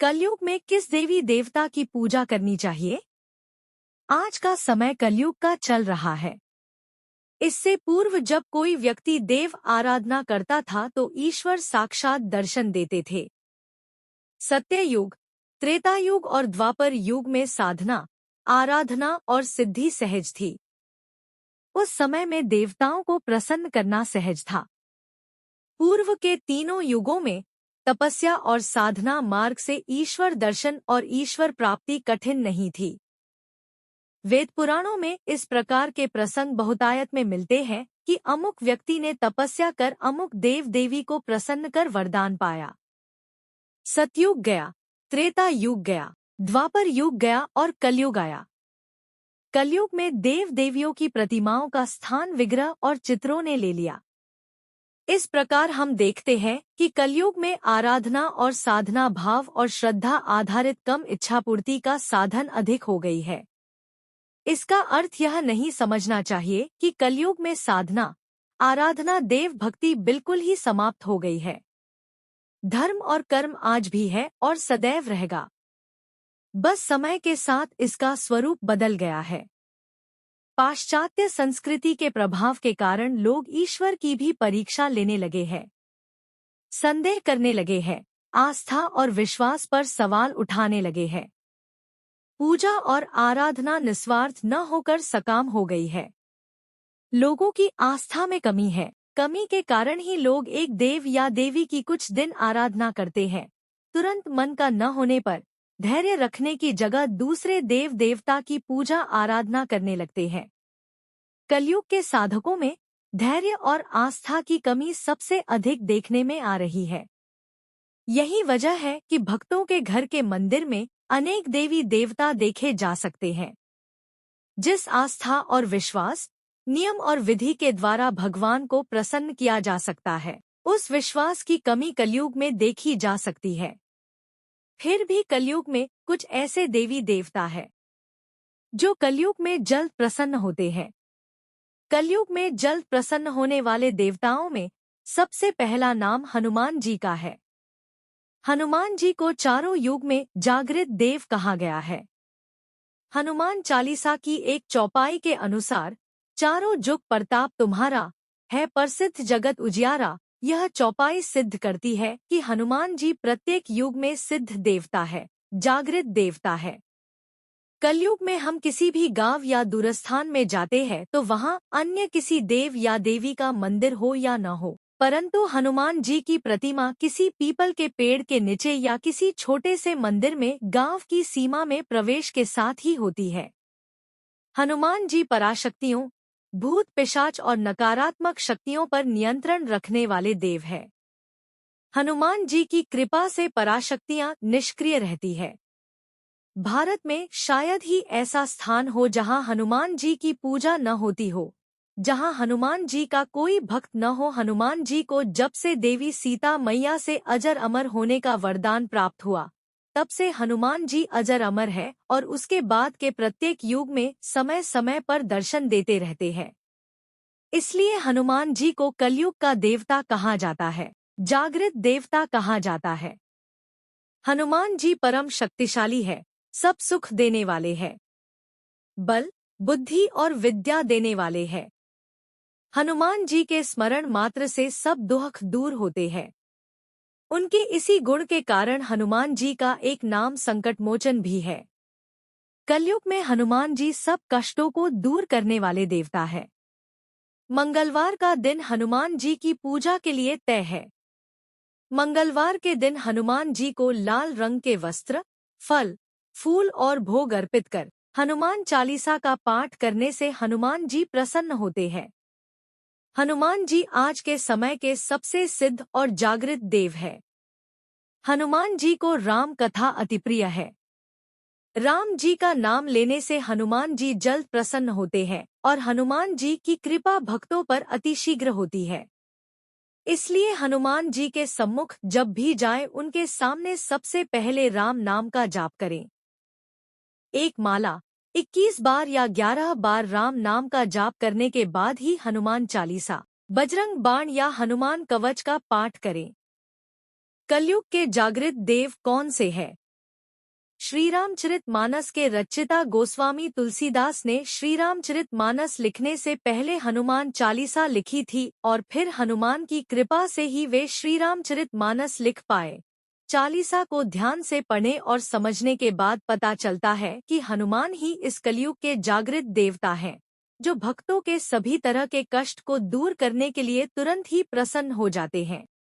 कलयुग में किस देवी देवता की पूजा करनी चाहिए? आज का समय कलयुग का चल रहा है। इससे पूर्व जब कोई व्यक्ति देव आराधना करता था तो ईश्वर साक्षात दर्शन देते थे। सत्ययुग, त्रेतायुग और द्वापर युग में साधना, आराधना और सिद्धि सहज थी। उस समय में देवताओं को प्रसन्न करना सहज था। पूर्व के तीनों युगों में तपस्या और साधना मार्ग से ईश्वर दर्शन और ईश्वर प्राप्ति कठिन नहीं थी। वेद पुराणों में इस प्रकार के प्रसंग बहुतायत में मिलते हैं कि अमुक व्यक्ति ने तपस्या कर अमुक देव देवी को प्रसन्न कर वरदान पाया। सतयुग गया, त्रेता युग गया, द्वापर युग गया और कलयुग आया। कलयुग में देव देवियों की प्रतिमाओं का स्थान विग्रह और चित्रों ने ले लिया। इस प्रकार हम देखते हैं कि कलयुग में आराधना और साधना भाव और श्रद्धा आधारित कम इच्छापूर्ति का साधन अधिक हो गई है। इसका अर्थ यह नहीं समझना चाहिए कि कलयुग में साधना, आराधना देव भक्ति बिल्कुल ही समाप्त हो गई है। धर्म और कर्म आज भी है और सदैव रहेगा। बस समय के साथ इसका स्वरूप बदल गया है। पाश्चात्य संस्कृति के प्रभाव के कारण लोग ईश्वर की भी परीक्षा लेने लगे हैं, संदेह करने लगे हैं, आस्था और विश्वास पर सवाल उठाने लगे हैं। पूजा और आराधना निस्वार्थ न होकर सकाम हो गई है। लोगों की आस्था में कमी है। कमी के कारण ही लोग एक देव या देवी की कुछ दिन आराधना करते हैं। तुरंत मन का न होने पर धैर्य रखने की जगह दूसरे देव देवता की पूजा आराधना करने लगते हैं। कलयुग के साधकों में धैर्य और आस्था की कमी सबसे अधिक देखने में आ रही है। यही वजह है कि भक्तों के घर के मंदिर में अनेक देवी देवता देखे जा सकते हैं। जिस आस्था और विश्वास, नियम और विधि के द्वारा भगवान को प्रसन्न किया जा सकता है, उस विश्वास की कमी कलयुग में देखी जा सकती है। फिर भी कलयुग में कुछ ऐसे देवी देवता हैं जो कलयुग में जल्द प्रसन्न होते हैं। कलयुग में जल्द प्रसन्न होने वाले देवताओं में सबसे पहला नाम हनुमान जी का है। हनुमान जी को चारों युग में जागृत देव कहा गया है। हनुमान चालीसा की एक चौपाई के अनुसार, चारों जुग प्रताप तुम्हारा है प्रसिद्ध जगत उजियारा। यह चौपाई सिद्ध करती है कि हनुमान जी प्रत्येक युग में सिद्ध देवता है, जागृत देवता है। कलयुग में हम किसी भी गांव या दूरस्थान में जाते हैं तो वहां अन्य किसी देव या देवी का मंदिर हो या न हो, परंतु हनुमान जी की प्रतिमा किसी पीपल के पेड़ के नीचे या किसी छोटे से मंदिर में गांव की सीमा में प्रवेश के साथ ही होती है। हनुमान जी पराशक्तियों, भूत पिशाच और नकारात्मक शक्तियों पर नियंत्रण रखने वाले देव हैं। हनुमान जी की कृपा से पराशक्तियां निष्क्रिय रहती है। भारत में शायद ही ऐसा स्थान हो जहां हनुमान जी की पूजा न होती हो, जहां हनुमान जी का कोई भक्त न हो। हनुमान जी को जब से देवी सीता मैया से अजर अमर होने का वरदान प्राप्त हुआ, तब से हनुमान जी अजर अमर है और उसके बाद के प्रत्येक युग में समय समय पर दर्शन देते रहते हैं। इसलिए हनुमान जी को कलयुग का देवता कहा जाता है, जागृत देवता कहा जाता है। हनुमान जी परम शक्तिशाली है, सब सुख देने वाले हैं, बल, बुद्धि और विद्या देने वाले हैं। हनुमान जी के स्मरण मात्र से सब दुख दूर होते हैं। उनके इसी गुण के कारण हनुमान जी का एक नाम संकटमोचन भी है। कलयुग में हनुमान जी सब कष्टों को दूर करने वाले देवता है। मंगलवार का दिन हनुमान जी की पूजा के लिए तय है। मंगलवार के दिन हनुमान जी को लाल रंग के वस्त्र, फल, फूल और भोग अर्पित कर हनुमान चालीसा का पाठ करने से हनुमान जी प्रसन्न होते हैं। हनुमान जी आज के समय के सबसे सिद्ध और जागृत देव है। हनुमान जी को राम कथा अति प्रिय है। राम जी का नाम लेने से हनुमान जी जल्द प्रसन्न होते हैं और हनुमान जी की कृपा भक्तों पर अतिशीघ्र होती है। इसलिए हनुमान जी के सम्मुख जब भी जाएं, उनके सामने सबसे पहले राम नाम का जाप करें। एक माला 21 बार या 11 बार राम नाम का जाप करने के बाद ही हनुमान चालीसा, बजरंग बाण या हनुमान कवच का पाठ करें। कलयुग के जागृत देव कौन से हैं? श्रीरामचरितमानस के रचयिता गोस्वामी तुलसीदास ने श्रीरामचरितमानस लिखने से पहले हनुमान चालीसा लिखी थी और फिर हनुमान की कृपा से ही वे श्रीरामचरितमानस लिख पाए। चालीसा को ध्यान से पढ़ने और समझने के बाद पता चलता है कि हनुमान ही इस कलयुग के जागृत देवता हैं, जो भक्तों के सभी तरह के कष्ट को दूर करने के लिए तुरंत ही प्रसन्न हो जाते हैं।